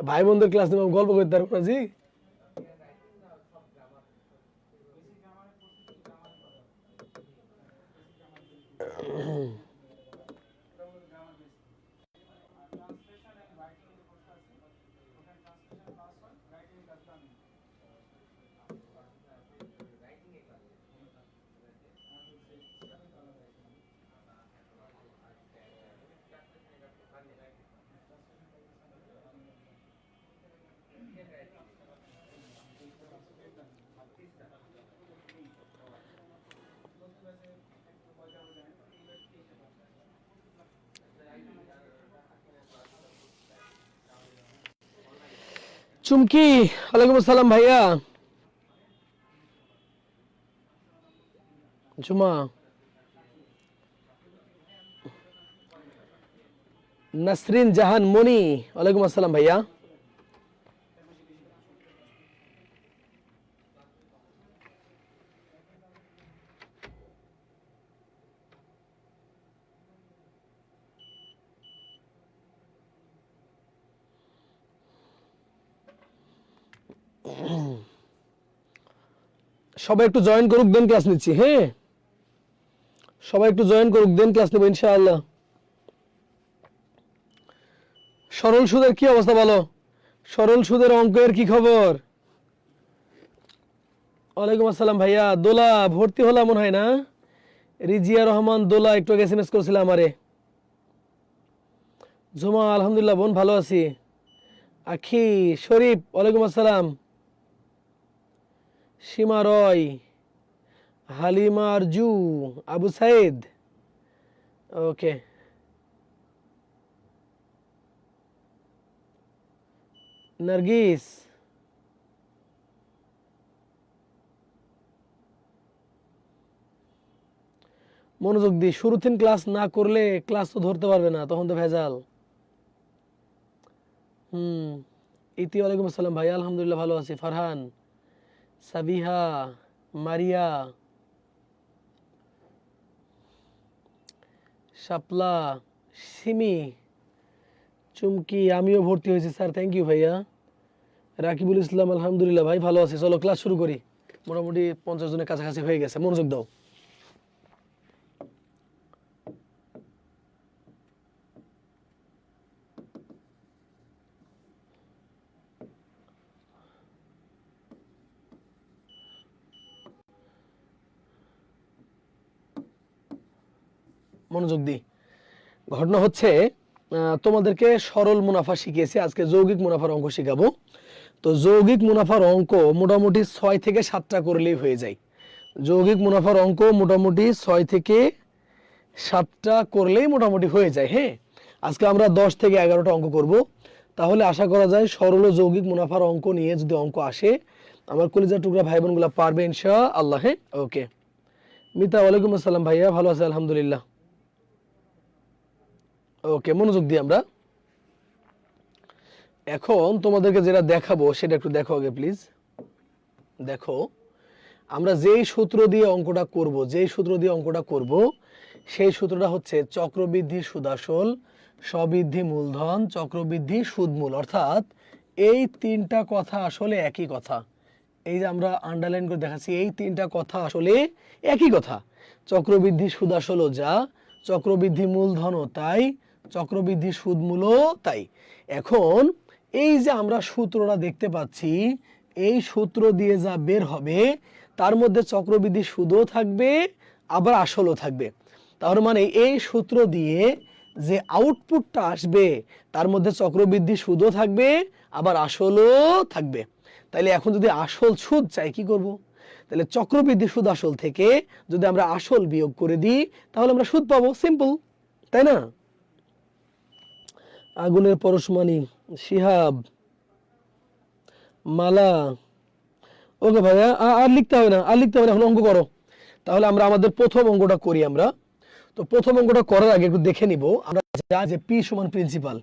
ভাই বোনদের ক্লাস নিয়ে গল্প করতে পারবো না জি। চুমকি, ওয়ালাইকুম আসসালাম ভাইয়া। জুমা, নাসরিন জাহান মনি, ওয়ালাইকুম আসসালাম ভাইয়া। সবাই একটু জয়েন করুক, দেন ক্লাস নিচ্ছি। হ্যাঁ, সবাই একটু জয়েন করুক, দেন ক্লাস নেবো ইনশাআল্লাহ। সরল সুদের কি অবস্থা বলো? সরল সুদের অঙ্কের কি খবর? ওয়ালাইকুম আসসালাম ভাইয়া। দোলা ভর্তি হলাম মনে হয় না? রিজিয়া রহমান দোলা একটু আগে এসএমএস করেছিল আমারে। জুমা, আলহামদুলিল্লাহ বোন ভালো আছি। আখি শরীফ, ওয়ালাইকুম আসসালাম। সীমা রয়, হালিমা আরজু, আবু সাইদ, ওকে। নার্গিস, মনোযোগ দি, শুরুতেই ক্লাস না করলে ক্লাস তো ধরতে পারবে না, তখন তো ভেজাল। ইতি, ওয়ালাইকুম আসসালাম ভাই, আলহামদুলিল্লাহ ভালো আছি। ফারহান, সাবিহা, মারিয়া, শাপলা, সিমি, চুমকি, আমিও ভর্তি হয়েছি স্যার, থ্যাংক ইউ ভাইয়া। রাকিবুল ইসলাম, আলহামদুলিল্লাহ ভাই ভালো আছি। চলো ক্লাস শুরু করি, মোটামুটি 50 জনের কাছাকাছি হয়ে গেছে, মনোযোগ দাও। মনোযোগ দি। ঘটনা হচ্ছে তোমাদেরকে সরল মুনাফা শিখিয়েছি, আজকে যৌগিক মুনাফার অঙ্ক শিখাবো। তো যৌগিক মুনাফার অঙ্ক মোটামুটি 6 থেকে 7টা করলেই হয়ে যায়। যৌগিক মুনাফার অঙ্ক মোটামুটি 6 থেকে 7টা করলেই মোটামুটি হয়ে যায়। হ্যাঁ, আজকে আমরা 10 থেকে 11টা অঙ্ক করব। তাহলে আশা করা যায় সরল ও যৌগিক মুনাফার অঙ্ক নিয়ে যদি অঙ্ক আসে, আমার কলিজার টুকরা ভাই বোনগুলো পারবে ইনশাআল্লাহ। হ্যাঁ, ওকে। মিতা, ওয়ালাইকুম আসসালাম ভাইয়া, ভালো আছে আলহামদুলিল্লাহ। ওকে, মনোযোগ দিই আমরা। এখন তোমাদেরকে যেটা দেখাবো সেটা একটু দেখো আগে প্লিজ। দেখো, আমরা যেই সূত্র দিয়ে অঙ্কটা করব, সেই সূত্রটা হচ্ছে চক্রবৃদ্ধি সুদাসল সবৃদ্ধি মূলধন চক্রবৃদ্ধি সুদমূল, অর্থাৎ এই তিনটা কথা আসলে একই কথা। এই যে আমরা আন্ডারলাইন করে দেখাচ্ছি, এই তিনটা কথা আসলে একই কথা। চক্রবৃদ্ধি সুদাসলও যা, চক্রবৃদ্ধি মূলধনও তাই, চক্রবৃদ্ধি সুদমূলও তাই। এখন এই যে আমরা সূত্রটা দেখতে পাচ্ছি, এই সূত্র দিয়ে যা বের হবে তার মধ্যে চক্রবৃদ্ধি সুদও থাকবে, আবার আসলও থাকবে। তার মানে এই সূত্র দিয়ে যে আউটপুটটা আসবে তার মধ্যে চক্রবৃদ্ধি সুদও থাকবে, আবার আসলও থাকবে। তাইলে এখন যদি আসল সুদ চাই কি করব? তাহলে চক্রবৃদ্ধি সুদ আসল থেকে যদি আমরা আসল বিয়োগ করে দিই তাহলে আমরা সুদ পাবো, সিম্পল, তাই না? আগুনের পরশমানি, শিহাব, মালা, ওকে ভাইয়া, আর লিখতে হবে না, এখন অঙ্ক করো। তাহলে আমরা আমাদের প্রথম অঙ্কটা করি আমরা। তো প্রথম অঙ্কটা করার আগে একটু দেখে নিব আমরা যে পি সমান প্রিন্সিপাল।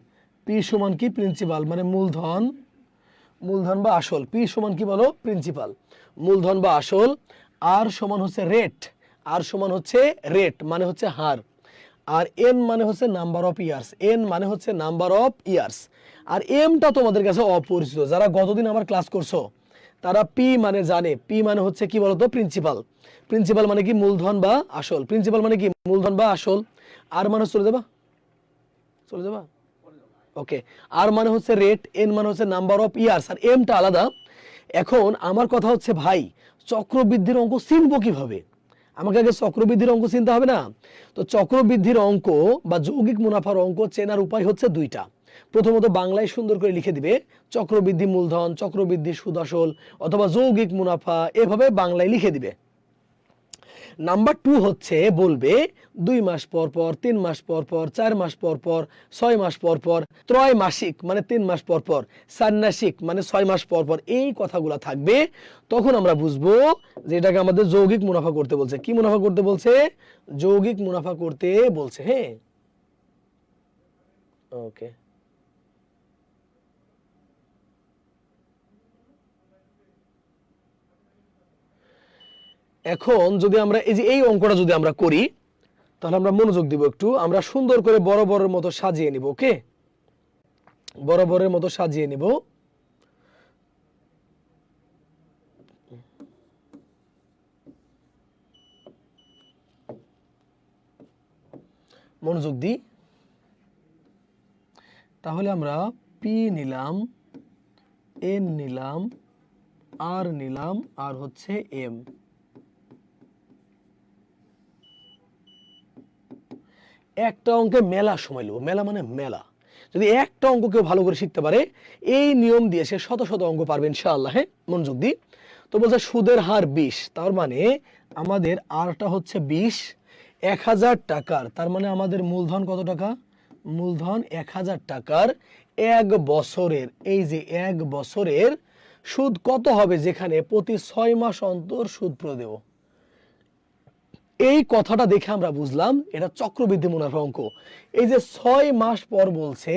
পি সমান কি? প্রিন্সিপাল, মানে মূলধন বা আসল। পি সমান কি বলো? প্রিন্সিপাল, মূলধন বা আসল। আর সমান হচ্ছে রেট, মানে হচ্ছে হার। আর এন মানে হচ্ছে নাম্বার অফ ইয়ার্স, আর এমটা তোমাদের কাছে অপরিচিত। যারা গতদিন আমার ক্লাস করছো তারা পি মানে জানে। পি মানে হচ্ছে কি বলতো? প্রিন্সিপাল। প্রিন্সিপাল মানে কি? মূলধন বা আসল। প্রিন্সিপাল মানে কি? মূলধন বা আসল। আর মানে চলে যাবা, চলে যাবা, ওকে। আর মানে হচ্ছে রেট, এন মানে হচ্ছে নাম্বার অফ ইয়ার্স, আর এমটা আলাদা। এখন আমার কথা হচ্ছে ভাই, চক্রবৃদ্ধির অঙ্ক চিনবো কিভাবে? আমাকে আগে চক্রবৃদ্ধির অঙ্ক চিনতে হবে না? তো চক্রবৃদ্ধির অঙ্ক বা যৌগিক মুনাফার অঙ্ক চেনার উপায় হচ্ছে দুইটা। প্রথমত বাংলায় সুন্দর করে লিখে দিবে চক্রবৃদ্ধি মূলধন, চক্রবৃদ্ধি সুদ আসল, অথবা যৌগিক মুনাফা, এভাবে বাংলায় লিখে দিবে। নাম্বার 2 হচ্ছে বলবে 2 মাস পর পর, 3 মাস পর পর, 4 মাস পর পর, 6 মাস পর পর, ত্রৈমাসিক মানে 3 মাস পর পর, ষান্মাসিক মানে 6 মাস পর পর, এই কথাগুলো থাকবে। তখন আমরা বুঝবো যে এটাকে আমাদের যৌগিক মুনাফা করতে বলছে। কি মুনাফা করতে বলছে? যৌগিক মুনাফা করতে বলছে। হ্যাঁ, ওকে। এখন যদি আমরা এই যে এই অঙ্কটা যদি আমরা করি, তাহলে আমরা মনোযোগ দিব একটু। আমরা সুন্দর করে বরাবরের মতো সাজিয়ে নিব। ওকে, বরাবরের মতো সাজিয়ে নিব। মনোযোগ দিই। তাহলে আমরা পি নিলাম, এন নিলাম, আর নিলাম, আর হচ্ছে এম। একটা অঙ্কে মেলা সময় নেব। মেলা মানে মেলা। যদি একটা অঙ্ক কেউ ভালো করে শিখতে পারে, এই নিয়ম দিয়ে সে শত শত অঙ্ক পারবে ইনশাআল্লাহ। হ্যাঁ, মনোযোগ দিই। তো বলছে সুদের হার 20, তার মানে আমাদের আরটা হচ্ছে 20, 1000 টাকার। তার মানে আমাদের মূলধন কত টাকা? মূলধন 1000 টাকার। 1 বছরের, এই যে 1 বছরের সুদ কত হবে, যেখানে প্রতি 6 মাস অন্তর সুদ প্রদেয়। এই কথাটা দেখে আমরা বুঝলাম এটা চক্রবৃদ্ধি মুনাফা অঙ্ক। এই যে 6 মাস পর বলছে,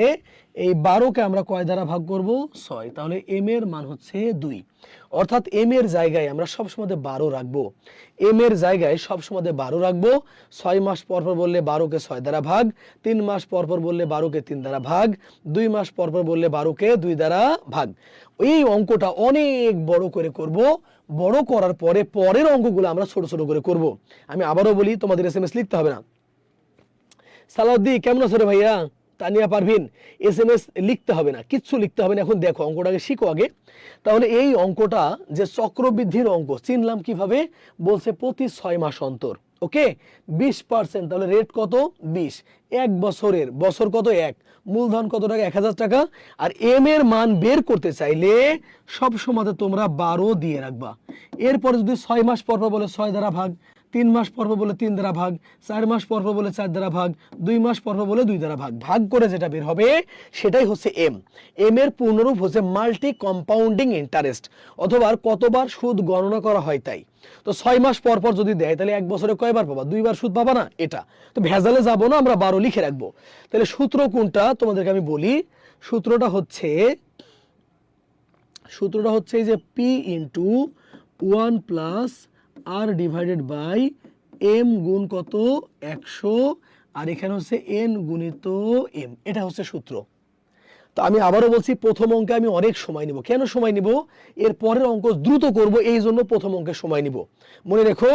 এই 12কে আমরা কয় দ্বারা ভাগ করব? 6। তাহলে এম এর মান হচ্ছে 2। অর্থাৎ এম এর জায়গায় আমরা সবসময় 12 রাখবো। এম এর জায়গায় সবসময় 12 রাখবো। 6 মাস পর পর বললে 12কে 6 দ্বারা ভাগ, 3 মাস পর পর বললে 12কে 3 দ্বারা ভাগ, 2 মাস পর পর বললে 12কে 2 দ্বারা ভাগ। এই অঙ্কটা অনেক বড় করে করব। বড় করার পরে পরের অঙ্কগুলো আমরা ছোট ছোট করে করব। আমি আবারও বলি, তোমাদের এসএমএস লিখতে হবে না। সালাউদ্দিন কেমন আছো রে ভাইয়া? তানিয়া পারভিন, এসএমএস লিখতে হবে না, কিচ্ছু লিখতে হবে না। এখন দেখো অঙ্কটাকে শিখো আগে। তাহলে এই অঙ্কটা যে চক্রবৃদ্ধির অঙ্ক চিনলাম কিভাবে? বলছে প্রতি 6 মাস অন্তর। ওকে, 20%। তাহলে রেট কত? 20। 1 বছরের, বছর কত? 1। মূলধন কত টাকা? 1000 টাকা। আর এম এর মান বের করতে চাইলে সব সময় তোমরা 12 দিয়ে রাখবা। এরপরে যদি 6 মাস পর পর বলে 6 দ্বারা ভাগ, 3 মাস পর পর বলে 3 দ্বারা ভাগ, 4 মাস পর পর বলে 4 দ্বারা ভাগ, 2 মাস পর পর বলে 2 দ্বারা ভাগ। ভাগ করে যেটা বের হবে সেটাই হচ্ছে এম। এম এর পূর্ণরূপ হচ্ছে মাল্টি কম্পাউন্ডিং ইন্টারেস্ট, অথবা কতবার সুদ গণনা করা হয় তাই। তো 6 মাস পর পর যদি দেয়, তাহলে 1 বছরে কয়বার পাবা? 2 বার সুদ পাবা না? এটা তো ভেজালে যাবো না, আমরা 12 লিখে রাখবো। তাহলে সূত্র কোনটা তোমাদেরকে আমি বলি। সূত্রটা হচ্ছে এই যে P into 1 plus R divided by M গুণ কত? 100, আর এখানে হচ্ছে এন গুণিত এম। এটা হচ্ছে সূত্র। তো আমি আবারও বলছি, প্রথম অঙ্কে আমি অনেক সময় নিব। কেন সময় নিব? এর পরের অঙ্ক দ্রুত করব, এই জন্য প্রথম অঙ্কে সময় নিব। মনে রেখো,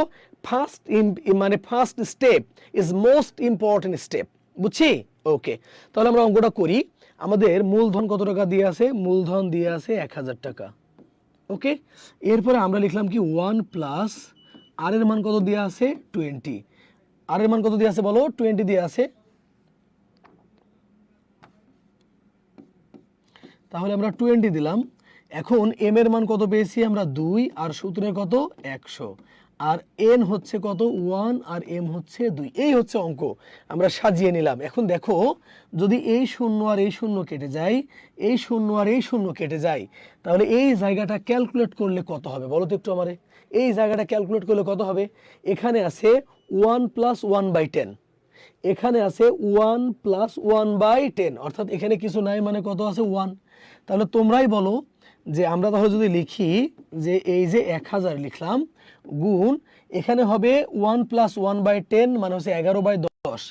first step is most important step. বুঝছি? ওকে, তাহলে আমরা অঙ্কটা করি। আমাদের মূলধন কত টাকা দিয়ে আছে? মূলধন দিয়ে আছে 1000 টাকা। ওকে, এরপরে আমরা লিখলাম কি 1 প্লাস আর এর মান কত দিয়ে আছে? 20। আর এর মান কত দিয়ে আছে বলো? 20 দিয়ে আছে। তাহলে আমরা 20 দিলাম। এখন এম এর মান কত পেয়েছি আমরা? 2, আর সূত্রের কত? 100, আর এন হচ্ছে কত? 1, আর এম হচ্ছে 2। এই হচ্ছে অঙ্ক, আমরা সাজিয়ে নিলাম। এখন দেখো, যদি এই শূন্য আর এই শূন্য কেটে যায়, এই শূন্য আর এই শূন্য কেটে যায়, তাহলে এই জায়গাটা ক্যালকুলেট করলে কত হবে বলো তো একটু আমারে? এই জায়গাটা ক্যালকুলেট করলে কত হবে? এখানে আছে 1 প্লাস 1/10, এখানে আছে 1 প্লাস 1/10, অর্থাৎ এখানে কিছু নাই, মানে কত আছে? 1। তাহলে তোমরাই বলো যে আমরা তাহলে যদি লিখি যে এই যে 1000 লিখলাম, গুণ এখানে হবে 1 প্লাস 1/10, মানে হচ্ছে 11/10 10,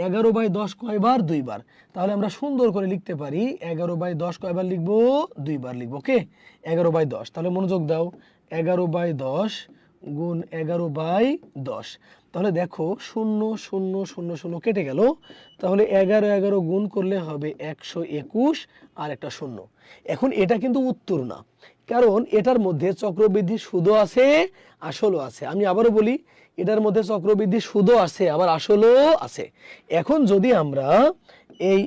11/10 কয়বার? 2 বার। তাহলে আমরা সুন্দর করে লিখতে পারি 11/10 কয়বার লিখবো? 2 বার লিখবো। ওকে, 11/10। তাহলে মনোযোগ দাও, 11/10 গুণ 11/10। তাহলে দেখো 0 0 0 0 কেটে গেল। তাহলে 11 11 গুণ করলে হবে 121 আর একটা 0। এখন এটা কিন্তু উত্তর না, কারণ এটার মধ্যে চক্রবৃদ্ধি সুদও আছে, আসলও আছে। আমি আবারও বলি, এটার মধ্যে চক্রবৃদ্ধি সুদও আছে, আবার আসলও আছে। এখন যদি আমরা এই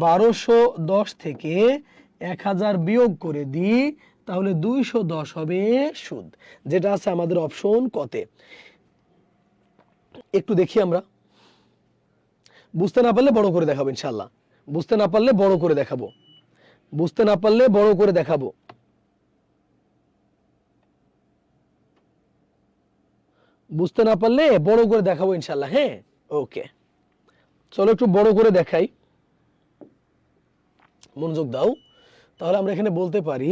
1210 থেকে 1000 বিয়োগ করে দিই, তাহলে 210 হবে সুদ, যেটা আছে আমাদের অপশন কতে। একটু দেখি আমরা, বুঝতে না পারলে বড় করে দেখাবো ইনশাল্লাহ, বুঝতে না পারলে বড় করে দেখাবো, বুঝতে না পারলে বড় করে দেখাবো। বুঝতে না পারলে বড় করে দেখাবো ইনশাল্লাহ। হ্যাঁ, ওকে, চলো একটু বড় করে দেখাই, মনোযোগ দাও। তাহলে আমরা এখানে বলতে পারি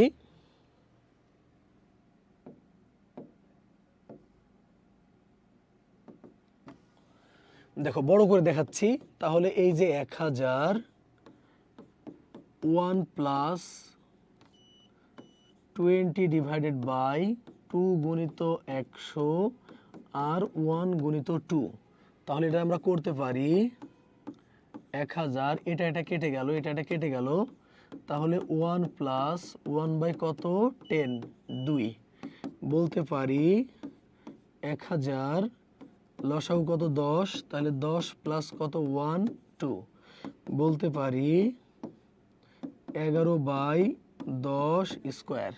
দেখো বড় করে দেখাচ্ছি। তাহলে এই যে 1000 1 প্লাস 20 ডিভাইডেড বাই 2 গুণিত 100 আর 1 গুণিত 2। তাহলে এটা আমরা করতে পারি 1000, এটা এটা কেটে গেল, এটা এটা কেটে গেল। তাহলে 1 প্লাস 1 বাই কত? 10, 2। বলতে পারি 1000 লসাগু কত? 10। তাহলে 10 প্লাস কত? 1 2। বলতে পারি 11/10 স্কোয়ার।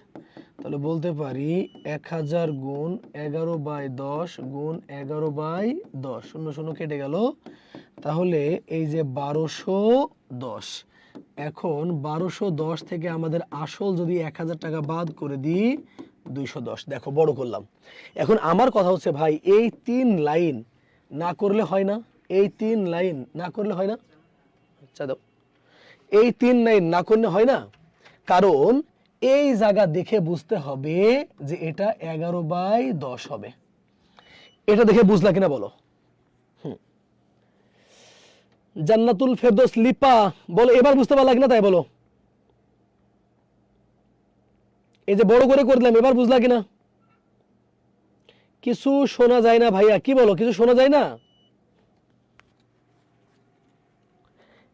তাহলে বলতে পারি 1000 গুণ 11/10 গুণ 11/10, 0 0 কেটে গেল। তাহলে এই যে 1210। এখন 1210 থেকে আমাদের আসল যদি 1000 টাকা বাদ করে দিই, 210। দেখো বড় করলাম। এখন আমার কথা হচ্ছে ভাই, এই 3 লাইন না করলে হয় না, এই 3 লাইন না করলে হয় না। আচ্ছা দাও, এই 3 লাইন না করলে হয় না, কারণ এই জায়গা দেখে বুঝতে হবে যে এটা 11/10 হবে। এটা দেখে বুঝলা কিনা বলো? জান্নাতুল ফেরদৌস লিপা বলো, এবার বুঝতে পারলা কিনা তাই বলো। এই যে বড় করে দিলাম, এবার বুঝলা কিনা? কিছু শোনা যায় না ভাইয়া, কি বলো? কিছু শোনা যায় না?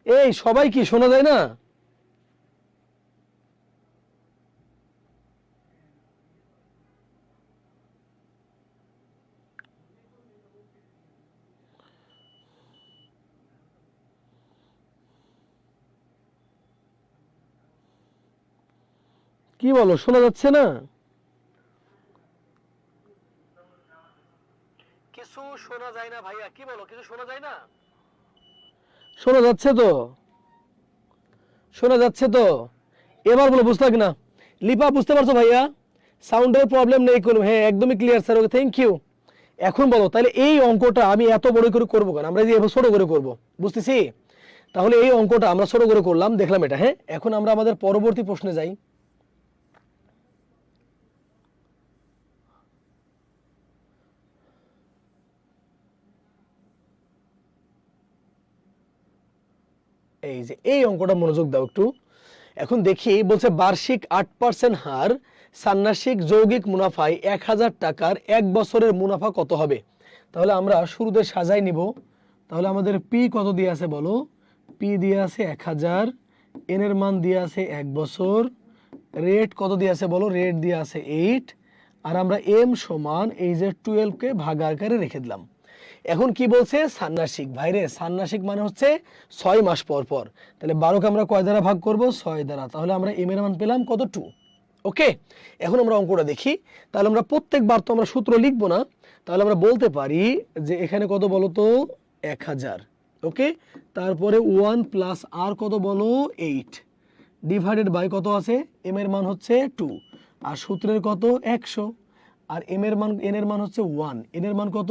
এই সবাই কি শোনা যায় না? কি বলো, শোনা যাচ্ছে না? কিছু শোনা যায় না ভাইয়া, কি বলো? কিছু শোনা যায় না? শোনা যাচ্ছে তো, শোনা যাচ্ছে তো। এবার বলো বুঝলা কিনা? লিপা বুঝতে পারছো ভাইয়া? সাউন্ডের প্রবলেম নেই কোনো? হ্যাঁ একদমই clear sir, okay thank you. এখন বলো তাহলে এই অঙ্কটা আমি এত বড় করে করবো কেন? আমরা যে এবার ছোট করে করব, বুঝতেছি। তাহলে এই অঙ্কটা আমরা ছোট করে করলাম, দেখলাম এটা। হ্যাঁ, এখন আমরা আমাদের পরবর্তী প্রশ্নে যাই। এই যে এই অঙ্কটা মনোযোগ দাও একটু। এখন দেখি, বলছে বার্ষিক 8% হার ষান্মাসিক যৌগিক মুনাফায় 1000 টাকার 1 বছরের মুনাফা কত হবে? তাহলে আমরা শুরুতে সাজাই নিব। তাহলে আমাদের পি কত দিয়ে আছে বলো? পি দিয়ে আছে 1000, এন এর মান দিয়ে আছে 1 বছর, রেট কত দিয়ে আছে বলো? রেট দিয়ে আছে 8, আর আমরা এম সমান এই যে 12 কে ভাগ আকারে রেখে দিলাম। এখন কি বলছে? ষান্মাসিক। ভাইরে ষান্মাসিক মানে হচ্ছে 6 মাস পর পর। তাহলে 12 কে আমরা কয় দ্বারা ভাগ করব? 6 দ্বারা। তাহলে আমরা এম এর মান পেলাম কত? 2। ওকে, এখন আমরা অঙ্কটা দেখি। তাহলে আমরা প্রত্যেকবার তো আমরা সূত্র লিখবো না, তাহলে আমরা বলতে পারি যে এখানে কত বলো তো? 1000। ওকে, তারপরে 1 প্লাস আর কত বলো? 8 ডিভাইডেড বাই কত আছে? এম এর মান হচ্ছে 2, আর সূত্রের কত? 100, আর এম এর মান, এন এর মান হচ্ছে 1, এন এর মান কত?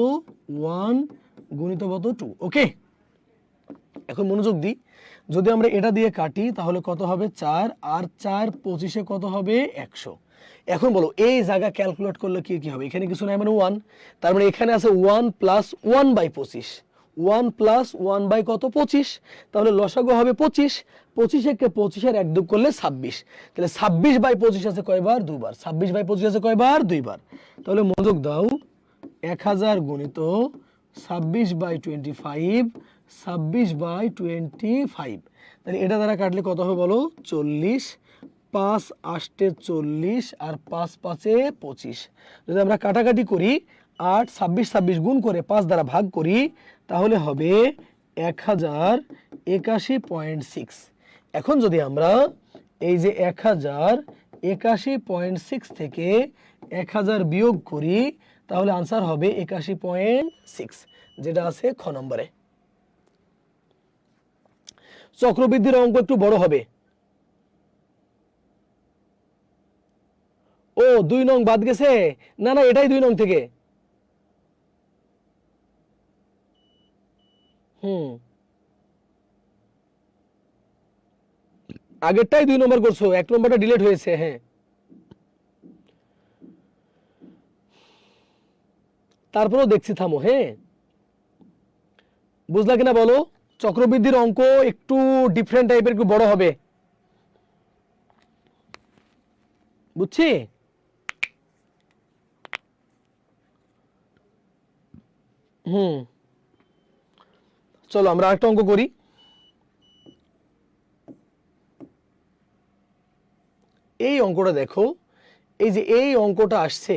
1 গুণিত কত? 2। ওকে, এখন মনোযোগ দিই। যদি আমরা এটা দিয়ে কাটি তাহলে কত হবে? 4, আর 4 25-এ কত হবে? 100। এখন বলো এই জায়গা ক্যালকুলেট করলে কি কি হবে? এখানে কিছু নাই মানে 1, তার মানে এখানে আছে 1 প্লাস 1/25, 1 প্লাস 1 বাই কত 25, তাহলে লসাগু হবে 25, 25 কে 25 এর 1 যোগ করলে 26, তাহলে 26 বাই 25 আছে কয়বার? দুইবার। 26 বাই 25 আছে কয়বার? দুইবার। তাহলে মনোযোগ দাও, 1000 গুণিত 26 বাই 25, 26 বাই 25, তাহলে এটা দ্বারা কাটলে কত হবে বলো? 40, 5 8 40 আর 5 5 25। যদি আমরা কাটাকাটি করি 8 26 26 গুণ করে 5 দ্বারা ভাগ করি তাহলে হবে 1081.6। এখন যদি আমরা এই যে 1081.6 থেকে 1000 বিয়োগ করি তাহলে আনসার হবে 81.6, যেটা আছে খ নম্বরে। চক্রবৃদ্ধির অঙ্ক একটু বড় হবে। ও 2 নং বাদ গেছে? না না, এটাই 2 নং থেকে। আগেরটাই 2 নম্বর করছো, 1 নম্বরটা ডিলিট হয়েছে। হ্যাঁ, তারপরেও দেখছি, থামো। হ্যাঁ, বুঝলা কিনা বলো? চক্রবৃদ্ধির অঙ্ক একটু ডিফারেন্ট টাইপের, একটু বড় হবে, বুঝছি? চলো আমরা আরেকটা অঙ্ক করি। এই অঙ্কটা দেখো, এই যে এই অঙ্কটা আসছে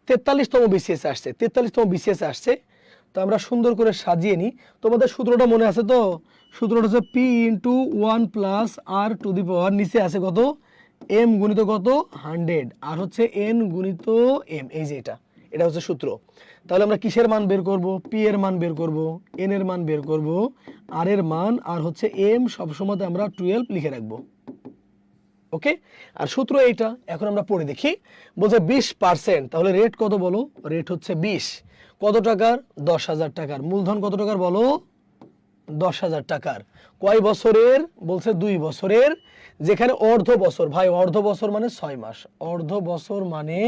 43তম বিসিএস আসছে, 43তম বিসিএস আসছে। তো আমরা সুন্দর করে সাজিয়ে নিই। তোমাদের সূত্রটা মনে আছে তো? সূত্রটা হচ্ছে P into 1 plus r to the power, নিচে আছে কত? এম গুণিত কত? 100, আর হচ্ছে এন গুণিত এম। এই যে এটা হচ্ছে সূত্র। তাহলে আমরা কিসের মান বের করব? পি এর মান বের করব, এন এর মান বের করব, আর এর মান, আর হচ্ছে এম সবসময় আমরা 12 লিখে রাখবো। ওকে, আর সূত্র এইটা। এখন আমরা পড়ে দেখি। বলছে 20%, তাহলে রেট কত বলো? রেট হচ্ছে 20। কত টাকার? 10,000 টাকার। মূলধন কত টাকার বলো? 10,000 টাকার। কয় বছরের? বলছে 2 বছরের, যেখানে অর্ধ বছর। ভাই অর্ধ বছর মানে 6 মাস, অর্ধ বছর মানে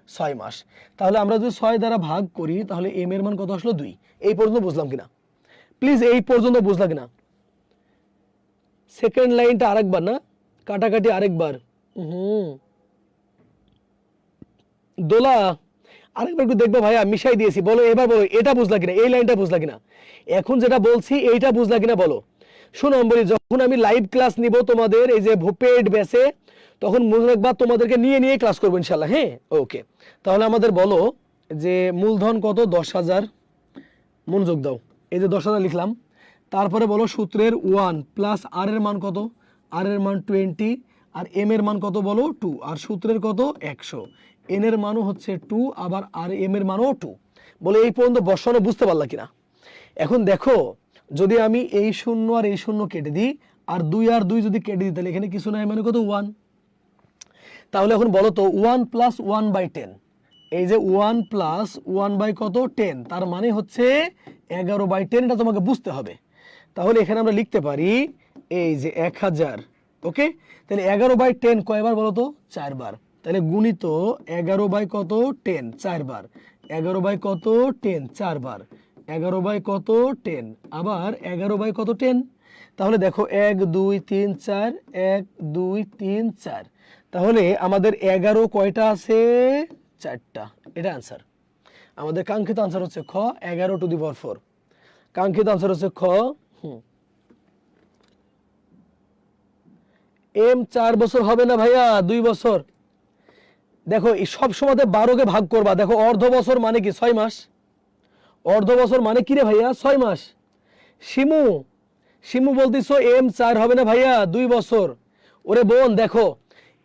6 মাস। তাহলে আমরা যদি 6 দ্বারা ভাগ করি তাহলে এম এর মান কত আসলো? 2। এই পর্যন্ত বুঝলাম কিনা প্লিজ? এই পর্যন্ত বুঝলা কিনা? সেকেন্ড লাইনটা আরেকবার, না কাটাকাটি আরেকবার। দোলা আরেকবার একটু দেখবো ভাইয়া, মিশাই দিয়েছি। বলো এবার, বলো এটা বুঝলা কিনা, এই লাইনটা বুঝলা কিনা, এখন যেটা বলছি এইটা বুঝলা কিনা বলো। শোনো বলি, যখন আমি লাইভ ক্লাস নিব তোমাদের এই যে পেড ব্যাচে, তখন মনে রাখবা তোমাদেরকে নিয়ে নিয়ে ক্লাস করবো ইনশাল্লাহ। হ্যাঁ, ওকে। তাহলে আমাদের বলো যে মূলধন কত? 10,000। মনোযোগ দাও, এই যে 10,000 লিখলাম। তারপরে বলো সূত্রের 1 প্লাস আর এর মান কত? আর এর মান 20, আর এম এর মান কত বলো? 2, আর সূত্রের কত? 100। এন এর মানও হচ্ছে 2, আবার আর এম এর মানও 2। বলে এই পর্যন্ত বসানো বুঝতে পারলা কিনা? এখন দেখো, যদি আমি এই 0 আর এই 0 কেটে দিই, আর 2 আর 2 যদি কেটে দিই, তাহলে এখানে কিছু নাই, মানে কত? 1। তাহলে এখন বলো তো 1 প্লাস 1 বাই 10, এই যে 1 প্লাস 1 বাই কত? 10, তার মানে হচ্ছে 11 বাই 10। এটা তোমাকে বুঝতে হবে। তাহলে এখানে আমরা লিখতে পারি এই যে 1000। ওকে, তাহলে 11 বাই 10 কয়বার বলো তো? 4 বার। তাহলে গুণিত 11 বাই কত? 10, 4 বার। 11 বাই কত? 10, 4 বার। 11 বাই কত? 10, আবার 11 বাই কত? 10। তাহলে দেখো 1 2 3 4, 1 2 3 4। তাহলে আমাদের 11 কয়টা আছে? 4টা। এটা আনসার। আমাদের কাঙ্ক্ষিত আনসার হচ্ছে খ, 11 টু দি পাওয়ার 4। কাঙ্ক্ষিত আনসার হচ্ছে খ। এম 4 বছর হবে না ভাইয়া, 2 বছর। দেখো এই সব সময় 12কে ভাগ করবা। দেখো অর্ধ বছর মানে কি? 6 মাস। অর্ধ বছর মানে কি রে ভাইয়া? 6 মাস। শিমু বলতিছো এম 4 হবে না ভাইয়া, 2 বছর। ওরে বোন দেখো,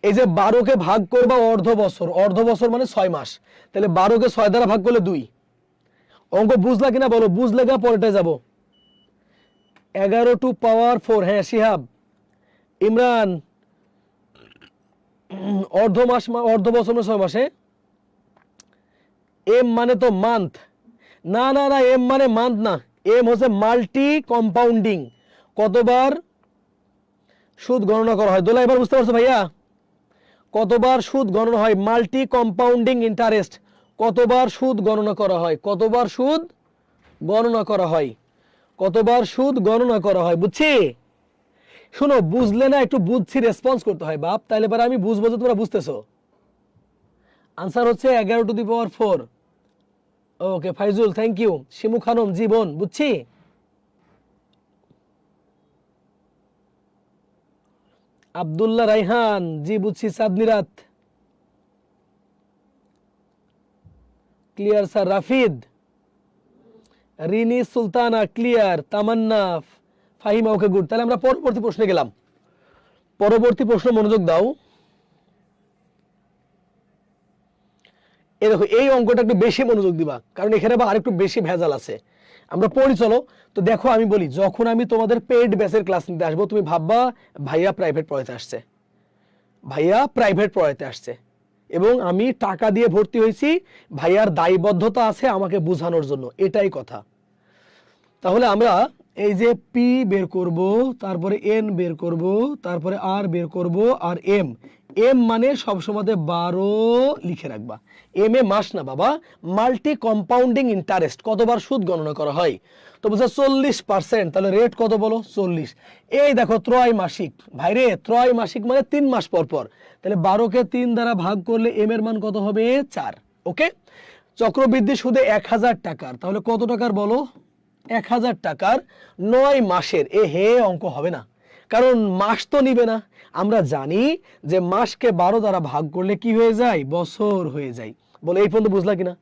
এই যে 12কে ভাগ করবা অর্ধ বছর, অর্ধ বছর মানে 6 মাস। তাহলে 12কে 6 দ্বারা ভাগ করলে 2। অঙ্ক বুঝলা কিনা বলো? বুঝলে গা পরেটা যাব। 11 টু পাওয়ার 4। হ্যাঁ শিহাব, ইমরান, অর্ধ মাস, অর্ধ বছর মানে 6 মাসে। এম মানে তো মান্থ। না না না, এম মানে মান্থ না, এম হচ্ছে মাল্টি কম্পাউন্ডিং। কতবার সুদ গণনা করা হয়? দোলা এবার বুঝতে পারছো ভাইয়া? কতবার সুদ গণনা হয়? Multi compounding interest. কতবার সুদ গণনা করা হয়? কতবার সুদ গণনা করা হয়, কতবার সুদ গণনা করা হয়। বুঝছি? শুনো, বুঝলে না একটু বুঝছি রেসপন্স করতে হয় বাপ, তাইলে পরে আমি বুঝবো যে তোমরা বুঝতেছো। আনসার হচ্ছে 11^4। Okay Faizul, thank you. Shimu Khanam, Jibon, বুঝছি। আব্দুল্লাহ রাইহান, জি বুঝছি। চাঁদনি রাত, clear sir. Rafid, Rini Sultana, clear. Tamanna, Fahima, okay good. তাহলে আমরা পরবর্তী প্রশ্নে গেলাম। পরবর্তী প্রশ্ন মনোযোগ দাও। এই দেখো, এই অঙ্কটা একটু বেশি মনোযোগ দিবা, কারণ এখানে আবার আরেকটু বেশি ভেজাল আছে। আমরা পড়ি চলো। তো দেখো, আমি বলি, যখন আমি তোমাদের পেইড ব্যাচের ক্লাস নিতে আসবো, তুমি ভাববা ভাইয়া প্রাইভেট পড়াতে আসছে, ভাইয়া প্রাইভেট পড়াতে আসছে, এবং আমি টাকা দিয়ে ভর্তি হয়েছি, ভাইয়ার দায়বদ্ধতা আছে আমাকে বোঝানোর জন্য, এটাই কথা। তাহলে আমরা এই যে পি বের করব, তারপরে এন বের করব, তারপরে আর বের করব, আর এম। এম মানে সবসময় 12 লিখে রাখবা। এম এ মাস না বাবা, মাল্টি কম্পাউন্ডিং ইন্টারেস্ট, কতবার সুদ গণনা করা হয়। তো বলছে 40%, তাহলে রেট কত বলো? 40। এই দেখো ত্রৈমাসিক, ভাইরে ত্রৈমাসিক মানে 3 মাস পর পর, তাহলে 12কে 3 দ্বারা ভাগ করলে এম এর মান কত হবে? 4। ওকে। চক্রবৃদ্ধি সুদে 1000 টাকার, তাহলে কত টাকার বলো? 1000 টাকার 9 মাসের। এ হে, অঙ্ক হবে না, কারণ মাস তো নিবে না। আমরা জানি যে মাসকে 12 দ্বারা ভাগ করলে কি হয়ে যায়? বছর হয়ে যায়। বলে এই পর্যন্ত বুঝলা কিনা?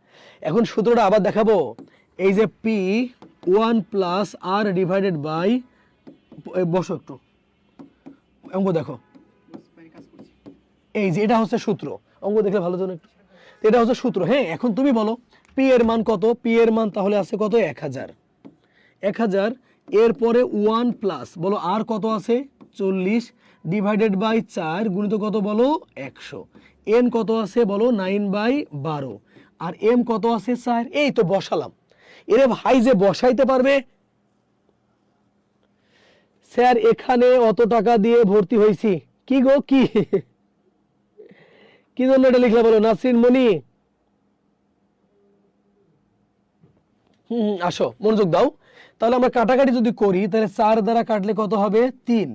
এখন সূত্রটা আবার দেখাবো। এই যে P 1 plus R divided by, বসো একটু, অঙ্ক দেখো। এই যে এটা হচ্ছে সূত্র, অঙ্ক দেখলে ভালো জন্য একটু। এটা হচ্ছে সূত্র। হ্যাঁ, এখন তুমি বলো পি এর মান কত? পি এর মান তাহলে আছে কত? 1000। 1000 এরপরে 1 প্লাস, বলো আর কত আছে? 40 ডিভাইডেড বাই 4 গুণিত কত বলো? 100। এন কত আছে বলো? 9/12। আর এম কত আছে? 4। এই তো বসালাম। এরে ভাই, যে বসাইতে পারবে। স্যার এখানে অত টাকা দিয়ে ভর্তি হয়েছি। কি গো, কি কি জন্য এটা লিখলে বলো? নাসরিন মনি, আসো মনোযোগ দাও। তাহলে আমরা কাটাকাটি যদি করি, তাহলে 4 দ্বারা কাটলে কত হবে? 3।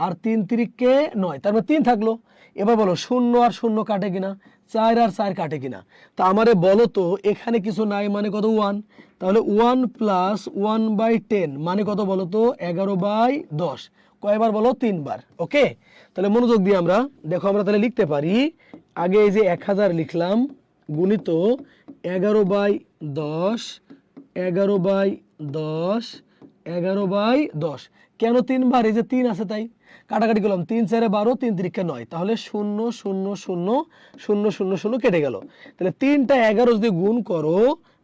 আর 3 3কে 9, তার মানে 3 থাকলো। এবার বলো 0 আর 0 কাটে কিনা? 4 আর 4 কাটে কিনা? তা আমারে বলো তো, এখানে কিছু নাই মানে কত? 1। তাহলে 1 প্লাস 1/10 মানে কত বলো তো? 11/10। কয়বার বলো? 3 বার। ওকে। তাহলে মনোযোগ দিয়ে আমরা দেখো, আমরা তাহলে লিখতে পারি, আগে এই যে 1000 লিখলাম, গুণিত 11/10, 11/10, 11/10। কেন 3 বার? এই যে 3 আছে তাই। কাটাকাটি করলাম, 3 4 12, 3 3 9, তাহলে 0 0 0 0 0 0 কেটে গেল। তাহলে 3টা 11 যদি গুণ করো,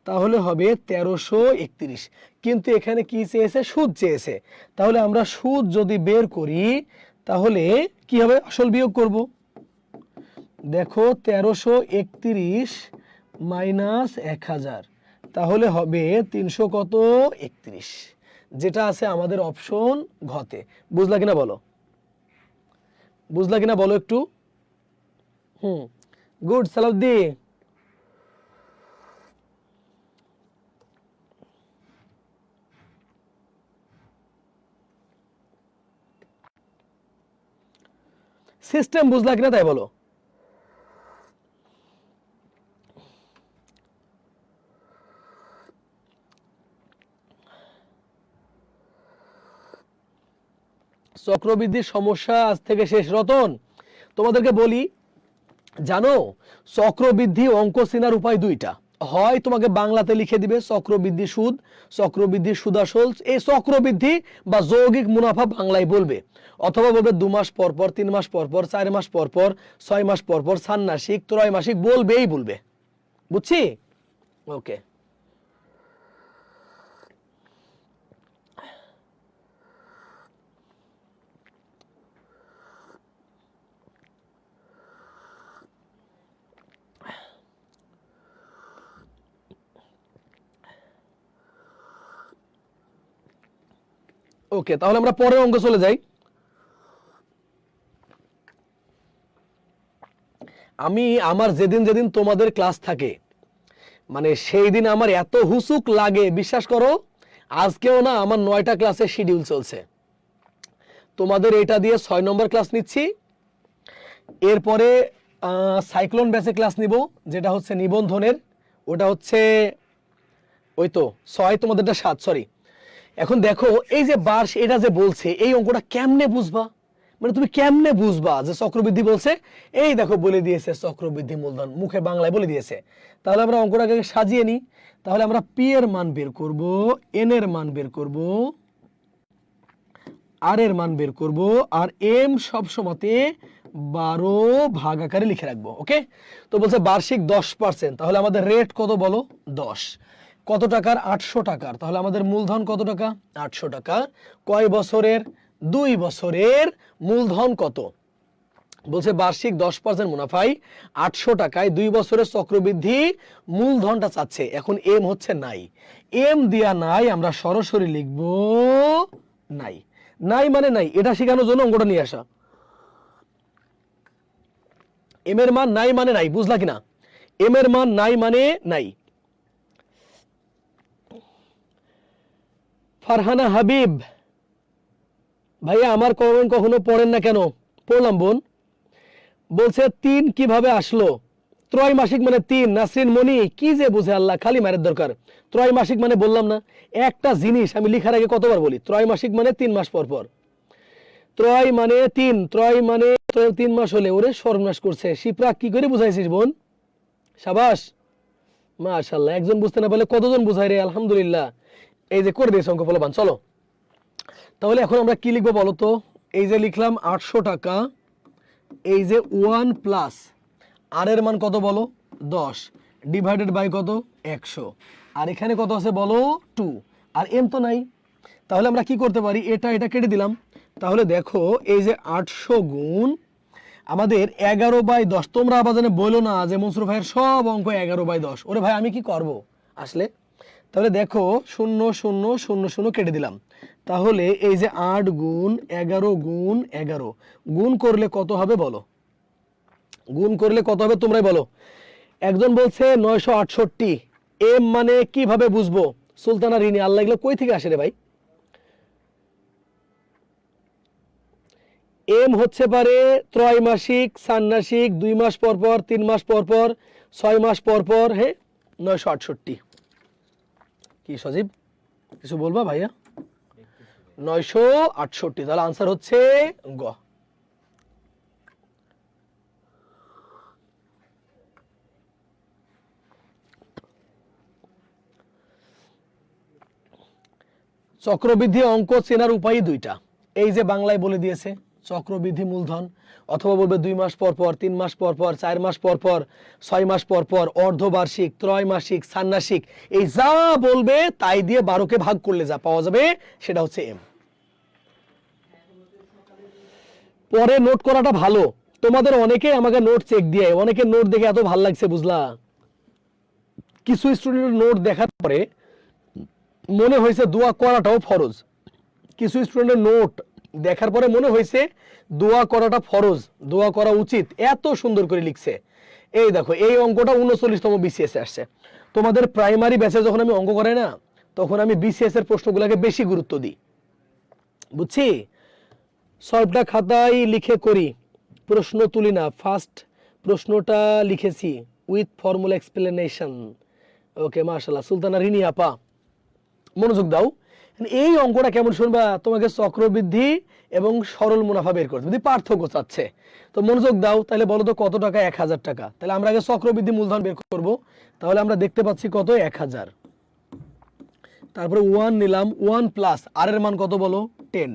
তাহলে হবে 1331। কিন্তু এখানে কি চেয়েছে? সুদ চেয়েছে। তাহলে আমরা সুদ যদি বের করি, তাহলে কি হবে? আসল বিয়োগ করব। দেখো 1331 মাইনাস 1000, তাহলে হবে 300 কত? 31, যেটা আছে আমাদের অপশন ঘতে। বুঝলা কিনা বলো? বুঝলা কিনা বলো একটু? গুড সালাউদ্দি। সিস্টেম বুঝলা কিনা তাই বলো। চক্রবৃদ্ধির সমস্যা আজ থেকে শেষ। রতন, তোমাদেরকে বলি, জানো চক্রবৃদ্ধি অঙ্ক চেনার উপায় 2টা। হয় তোমাকে বাংলাতে লিখে দিবে চক্রবৃদ্ধি সুদ, চক্রবৃদ্ধি সুদাসল, এই চক্রবৃদ্ধি বা যৌগিক মুনাফা বাংলায় বলবে, অথবা বলবে 2 মাস পর পর, 3 মাস পর পর, 4 মাস পর পর, 6 মাস পর পর, ষান্মাসিক, ত্রৈমাসিক, বলবেই বলবে। বুঝছি? ওকে। ওকে, তাহলে আমরা পরের অঙ্ক চলে যাই। আমি আমার যেদিন যেদিন তোমাদের ক্লাস থাকে, মানে সেই দিন আমার এত হুসুক লাগে, বিশ্বাস করো আজকেও না আমার 9টা ক্লাসের শিডিউল চলছে। তোমাদের এটা দিয়ে 6 নম্বর ক্লাস নিচ্ছি, এরপরে সাইক্লোন ব্যাচে ক্লাস নিব, যেটা হচ্ছে নিবন্ধনের, ওটা হচ্ছে ওই তো 6, তোমাদেরটা 7, সরি। এখন দেখো এই যে বার্ষ এটা যে বলছে, এই অঙ্কটা কেমনে বুঝবা, মানে তুমি কেমনে বুঝবা যে চক্রবৃদ্ধি বলছে? এই দেখো বলে দিয়েছে চক্রবৃদ্ধি মূলধন, মুখে বাংলায় বলে দিয়েছে। তাহলে আমরা অঙ্কটাকে সাজিয়ে নিই। তাহলে আমরা পি এর মান বের করব, এন এর মান বের করব, আর এর মান বের করব, আর এম সব সময়তে 12 ভাগ আকারে লিখে রাখবো। ওকে, তো বলছে বার্ষিক 10%, তাহলে আমাদের রেট কত বলো? 10। কত টাকার? 800 টাকার। তাহলে আমাদের মূলধন কত টাকা? 800 টাকা। কয় বছরের? 2 বছরের। মূলধন কত? বলছে বার্ষিক 10% মুনাফায় 800 টাকায় 2 বছরের চক্রবৃদ্ধি মূলধনটা চাচ্ছে। এখন এম হচ্ছে নাই, এম দিয়া নাই, আমরা সরাসরি লিখব নাই। নাই মানে নাই, এটা শেখানোর জন্য অঙ্কটা নিয়ে আসা। এম এর মান নাই মানে নাই, বুঝলা কিনা? এম এর মান নাই মানে নাই। ফারহানা হাবিব, ভাইয়া আমার কমেন্ট কখনো পড়েন না কেন? পড়লাম বোন। বলছে 3 কিভাবে আসলো? ত্রৈমাসিক মানে 3। নাসরিন মনি, কি যে বুঝে আল্লাহ, খালি মারের দরকার। ত্রৈমাসিক মানে বললাম না, একটা জিনিস আমি লিখার আগে কতবার বলি, ত্রৈমাসিক মানে 3 মাস পর পর। ত্রয় মানে 3, ত্রয় মানে 3 মাস হলে, ওরে সর্বনাশ করছে। শিপ্রা কি করে বুঝাইছিস বোন? সাবাস, মাশাআল্লাহ। একজন বুঝতে না পারলে কতজন বুঝাই রে, আলহামদুলিল্লাহ। এই যে করে দিয়েছে অঙ্ক ফলবান। চলো তাহলে এখন আমরা কি লিখবো বলো তো? এই যে লিখলাম 800 টাকা, এই যে 1 প্লাস আর এর মান কত বলো? 10 ডিভাইডেড বাই কত? 100। আর এখানে কত আছে বলো? 2। আর এম তো নাই, তাহলে আমরা কি করতে পারি? এটা কেটে দিলাম। তাহলে দেখো এই যে 800 গুণ আমাদের 11/10। তোমরা আবার জানে বলো না যে মনসুর ভাইয়ের সব অঙ্ক 11/10। ওরে ভাই আমি কি করব আসলে? তাহলে দেখো 0 0 0 0 কেটে দিলাম। তাহলে এই যে 8 গুণ 11 গুণ 11 গুণ করলে কত হবে বলো? গুণ করলে কত হবে তোমরাই বলো। একজন বলছে 968। এম মানে কিভাবে বুঝবো? সুলতানা রিনি, আল্লাহ এগুলো কই থেকে আসে রে ভাই? এম হচ্ছে পারে ত্রৈমাসিক, ষান্মাসিক, 2 মাস পর পর, 3 মাস পর পর, 6 মাস পর পর। হ্যাঁ, 968। কি সজীব কিছু বলবা ভাইয়া? 968। তাহলে আনসার হচ্ছে গ। চক্রবৃদ্ধি অঙ্ক চেনার উপায় 2টা। এই যে বাংলায় বলে দিয়েছে চক্রবৃদ্ধি মূলধন, অথবা বলবে 2 মাস পর পর, 3 মাস পর পর, 4 মাস পর পর, 6 মাস পর পর, অর্ধবার্ষিক, ত্রৈমাসিক, ষান্মাসিক। এই যা বলবে তাই দিয়ে 12কে ভাগ করলে যা পাওয়া যাবে সেটা হচ্ছে এম। পরে নোট করাটা ভালো। তোমাদের অনেকে আমাকে নোট চেক দিয়ে, অনেকে নোট দেখে এত ভালো লাগছে বুঝলা। কিছু স্টুডেন্টের নোট দেখার পরে মনে হয়েছে দোয়া করাটাও ফরজ। কিছু স্টুডেন্টের নোট দেখার পরে মনে হয়েছে দোয়া করাটা ফরজ, দোয়া করা উচিত, এত সুন্দর করে লিখছে। এই দেখো এই অঙ্কটা 39তম বিসিএস এ আসছে। তোমাদের প্রাইমারি ব্যাচে যখন আমি অঙ্ক করাই না, তখন আমি বিসিএস এর প্রশ্নগুলোকে বেশি গুরুত্ব দিই, বুঝছি। সলভটা খাতায় লিখে করি, প্রশ্ন তুলি না। ফার্স্ট প্রশ্নটা লিখেছি উইথ ফর্মুলা এক্সপ্লেনেশন। ওকে মাশাআল্লাহ। সুলতানা রিনি আপা মনোযোগ দাও। এই অঙ্কটা কেমন শুনবা? তোমাকে চক্রবৃদ্ধি এবং সরল মুনাফা বের করতে যদি পার্থক্য চাচ্ছে, তো মনোযোগ দাও। তাহলে বলো তো কত টাকা? 1000 টাকা। তাহলে আমরা আগে চক্রবৃদ্ধি মূলধন বের করব। তাহলে আমরা দেখতে পাচ্ছি কত? 1000। তারপরে 1 নিলাম, 1 প্লাস আর এর মান কত বলো? 10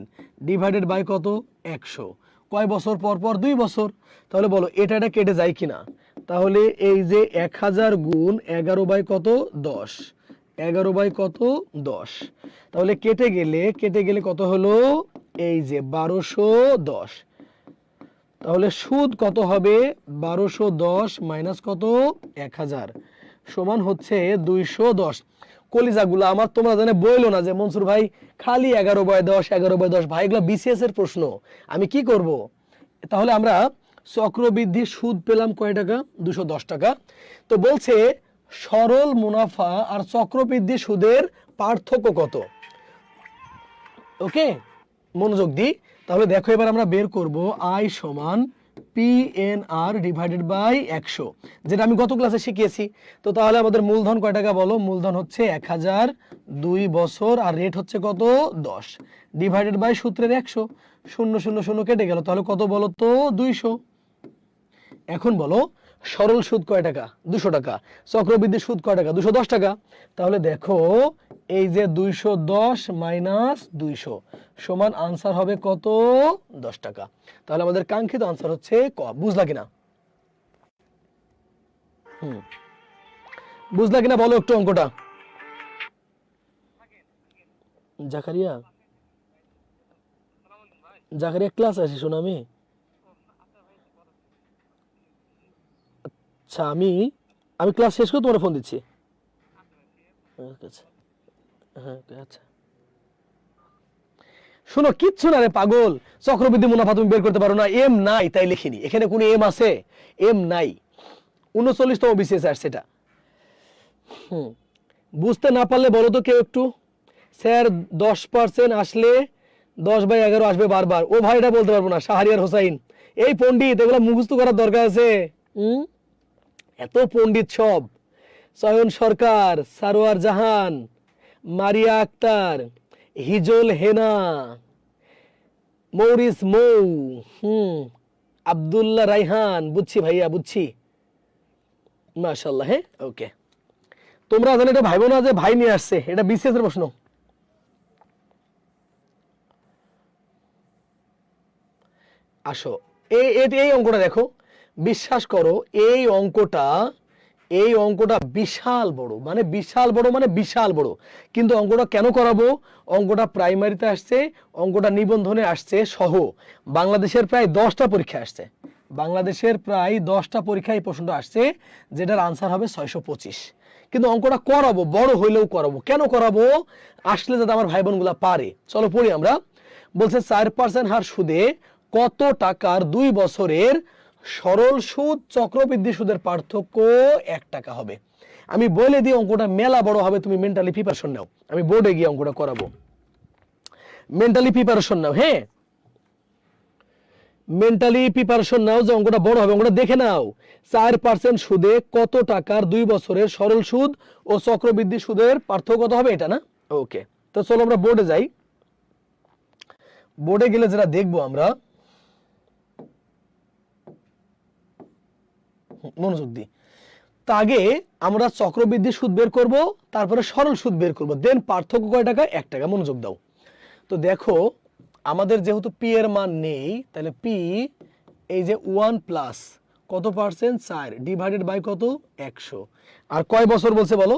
ডিভাইডেড বাই কত? 100। কয় বছর পর পর? 2 বছর। তাহলে বলো এটা কেটে যায় কিনা? তাহলে এই যে 1000 গুণ 11 বাই কত? 10। 11 বাই কত? 10। তাহলে কেটে গেলে কত হলো? এই যে 1210। তাহলে সুদ কত হবে? 1210 মাইনাস কত? 1000 সমান হচ্ছে 210। কলিজাগুলো আমার তোমরা জানে বইলো না যে মনসুর ভাই খালি 11/10 11/10। ভাই এগুলো বিসিএস এর প্রশ্ন, আমি কি করব? তাহলে আমরা চক্রবৃদ্ধি সুদ পেলাম কয় টাকা? 210 টাকা। তো বলছে সরল মুনাফা আর চক্রবৃদ্ধি সুদের পার্থক্য কত? ওকে, মনোযোগ দিই। তাহলে দেখো এবার আমরা বের করব আই সমান PNR ডিভাইডেড বাই 100, যেটা আমি গত ক্লাসে শিখিয়েছি। তো তাহলে আমাদের মূলধন কয় টাকা বলো? মূলধন হচ্ছে 1000, 2 বছর, আর রেট হচ্ছে কত? 10, ডিভাইডেড বাই সূত্রের 100, 0 0 0 কেটে গেল, তাহলে কত বলো তো? 200। এখন বলো সরল সুদ কয় টাকা? 200 টাকা। চক্রবৃদ্ধি সুদ কয় টাকা? 210 টাকা। তাহলে দেখো এই যে 210 মাইনাস 200 সমান আনসার হবে কত? 10 টাকা। তাহলে আমাদের কাঙ্ক্ষিত আনসার হচ্ছে ক। বুঝলা কিনা? বুঝলা কিনা বলো একটু অঙ্কটা। জাকারিয়া, জাকারিয়া ক্লাস আসি শোনো আমি। আচ্ছা, আমি ক্লাস শেষ করে তোমার ফোন দিচ্ছি। আচ্ছা, হ্যাঁ আচ্ছা। শোনো, কিচ্ছু না রে পাগল, চক্রবৃদ্ধি মুনাফা তুমি বের করতে পারো না? এম নাই তাই লিখিনি, এখানে কোনো এম আছে? এম নাই। 39তম বিসিএস আসছে এটা। বুঝতে না পারলে বলো তো কেউ একটু। স্যার 10% আসলে 10/11 আসবে বারবার। ও ভাই, এটা বলতে পারবো না। শাহরিয়ার হোসাইন, এই পণ্ডিত, এগুলো মুখস্থ করার দরকার আছে। এত পণ্ডিত সব, চয়ন সরকার, সারোয়ার জাহান, মারিয়া আক্তার, হিজল হেনা, মৌরিস মৌ, আব্দুল্লাহ রাইহান। বুঝছি ভাইয়া, বুঝছি, মাশাআল্লাহ। হ্যাঁ, ওকে। তোমরা জানো এটা ভাইবো না যে ভাই নিয়ে আসছে, এটা বিসিএস এর প্রশ্ন। আসো, এই অঙ্কটা দেখো, বিশ্বাস করো এই অঙ্কটা বিশাল বড়, মানে বিশাল বড়। কিন্তু অঙ্কটা কেন করাবো? অঙ্কটা প্রাইমারিতে আসছে, অঙ্কটা নিবন্ধনে আসছে সহ। বাংলাদেশের প্রায় 10টা পরীক্ষা আসছে, বাংলাদেশের প্রায় 10টা পরীক্ষায় এই প্রশ্নটা আসছে, যেটার আনসার হবে 625। কিন্তু অঙ্কটা করাবো, বড় হইলেও করাবো। কেন করাবো? আসলে যাতে আমার ভাই বোনগুলা পারে। চলো পড়ি আমরা। বলছে 4% হার সুদে কত টাকার 2 বছরের সরল সুদ চক্রবৃদ্ধি সুদের পার্থক্য 1 টাকা হবে। আমি বলে দিই অঙ্কটা মেলা বড় হবে, তুমি মেন্টালি প্রিপারেশন নাও। আমি বোর্ডে গিয়ে অঙ্কটা করাবো, মেন্টালি প্রিপারেশন নাও। হ্যাঁ, মেন্টালি প্রিপারেশন নাও যে অঙ্কটা বড় হবে। অঙ্কটা দেখে নাও, 4% সুদে কত টাকার 2 বছরের সরল সুদ ও চক্রবৃদ্ধি সুদের পার্থক্য কত হবে, এটা না? ওকে, তো চলো আমরা বোর্ডে যাই। বোর্ডে গেলে যেটা দেখবো আমরা, মনোযোগ দিই, তা আগে আমরা চক্রবৃদ্ধি সুদ বের করব, তারপরে সরল সুদ বের করব, দেন পার্থক্য কয় টাকা? 1 টাকা। মনোযোগ দাও। তো দেখো, আমাদের যেহেতু পি এর মান নেই, তাহলে পি এই যে 1 প্লাস কত পার্সেন্ট? 4, ডিভাইডেড বাই কত? 100। আর কয় বছর বলছে বলো?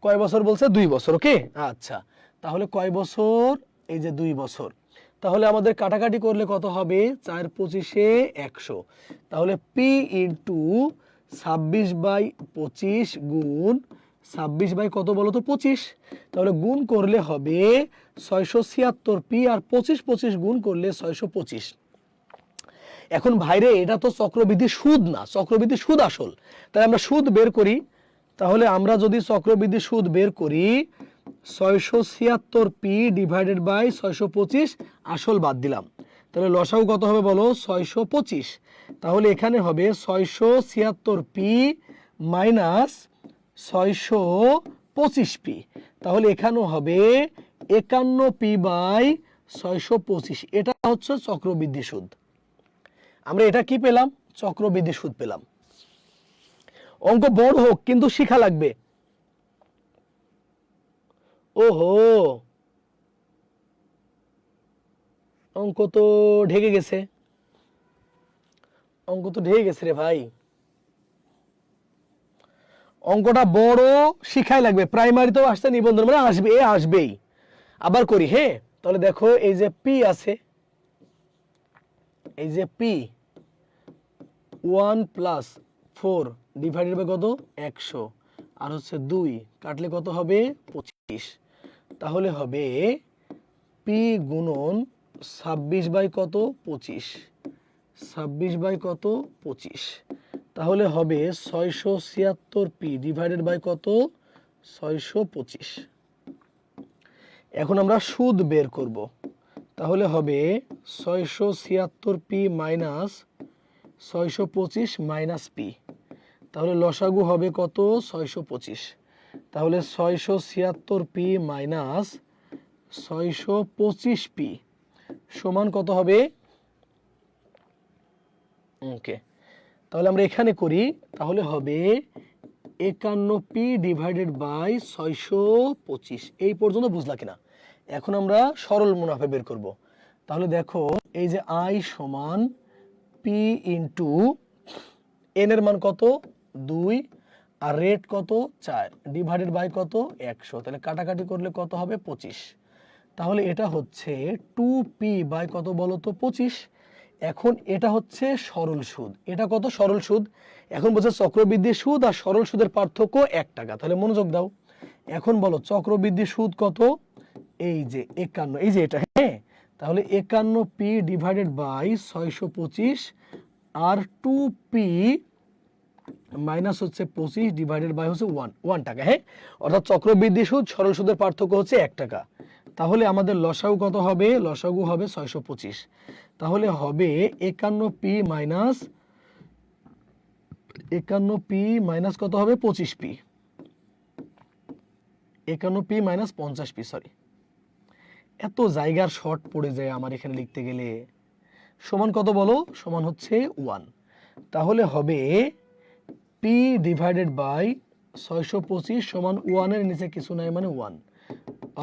কয় বছর বলছে? 2 বছর। ওকে, আচ্ছা। তাহলে কয় বছর? এই যে 2 বছর। তাহলে আমাদের কাটাকাটি করলে কত হবে? 4 25 100। তাহলে পি ইন্টু 26/25 গুণ 26 বাই কত বলো তো? 25। তাহলে গুণ করলে হবে 676 পি, আর 25 25 গুণ করলে 625। এখন ভাইরে, এটা তো চক্রবৃদ্ধি সুদ না, চক্রবৃদ্ধি সুদ আসল। তাই আমরা সুদ বের করি। তাহলে আমরা যদি চক্রবৃদ্ধি সুদ বের করি, 676 পি ডিভাইডেড বাই 625, আসল বাদ দিলাম, তাহলে লসাগু কত হবে বলো? 625। তাহলে এখানে হবে 676 পি মাইনাস 625 পি। তাহলে এখানেও হবে 51 পি বাই 625। এটা হচ্ছে চক্রবৃদ্ধি সুদ। আমরা এটা কি পেলাম? চক্রবৃদ্ধি সুদ পেলাম। অঙ্ক বড় হোক কিন্তু শিখা লাগবে। ওহো, অঙ্ক তো ঢেকে গেছে, অঙ্ক তো ঢেকে গেছে রে ভাই। অঙ্কটা বড়, শিখাই লাগবে। প্রাইমারিতেও আসছে, নিবন্ধন মানে আসবে, আসবেই। আবার করি। হ্যাঁ, তাহলে দেখো এই যে পি আছে, এই যে পি 1 প্লাস 4 ডিভাইডেড বাই কত? 100, আর হচ্ছে 2 কাটলে কত হবে? 25। তাহলে হবে পি গুণন 26 বাই কত? 25, 26 বাই কত? 25। তাহলে হবে 676p ডিভাইডেড বাই কত, 625। এখন আমরা সুদ বের করব, তাহলে হবে 676p মাইনাস 625 মাইনাস পি, তাহলে লসাগু হবে কত, 625। তাহলে 676p মাইনাস 625p সমান কত হবে, ওকে তাহলে আমরা এখানে করি, তাহলে হবে 51p ডিভাইডেড বাই 625। এই পর্যন্ত বুঝলা কিনা? এখন আমরা সরল মুনাফা বের করব। তাহলে দেখো এই যে আই সমান পি ইন্টু এন এর মান কত 2 আর রেট কত 4 ডিভাইডেড বাই কত 100, তাহলে কাটাকাটি করলে কত হবে 25। তাহলে এটা হচ্ছে 2p বাই কত বলো তো 25। এখন এটা হচ্ছে সরল সুদ, এটা কত সরল সুদ। এখন বলছে চক্রবৃদ্ধি সুদ আর সরল সুদের পার্থক্য 1 টাকা। তাহলে মনোযোগ দাও, এখন বলো চক্রবৃদ্ধি সুদ কত, এই যে 51, এই যে এটা, হ্যাঁ তাহলে 51p divided by 625 R 2p minus হচ্ছে 25 ডিভাইডেড বাই হচ্ছে 1 টাকা, হ্যাঁ অর্থাৎ চক্রবৃদ্ধি সুদ সরল সুদের পার্থক্য হচ্ছে 1 টাকা। তাহলে আমাদের লসাগু কত হবে, লসাগু হবে 625। তাহলে হবে 51p মাইনাস কত হবে 25p, 51p minus 50p, sorry এত জায়গার শর্ট পড়ে যায় আমার এখানে লিখতে গেলে। সমান কত বলো, সমান হচ্ছে 1। তাহলে হবে p ডিভাইডেড বাই 625 সমান 1 এর নিচে কিছু নাই মানে 1,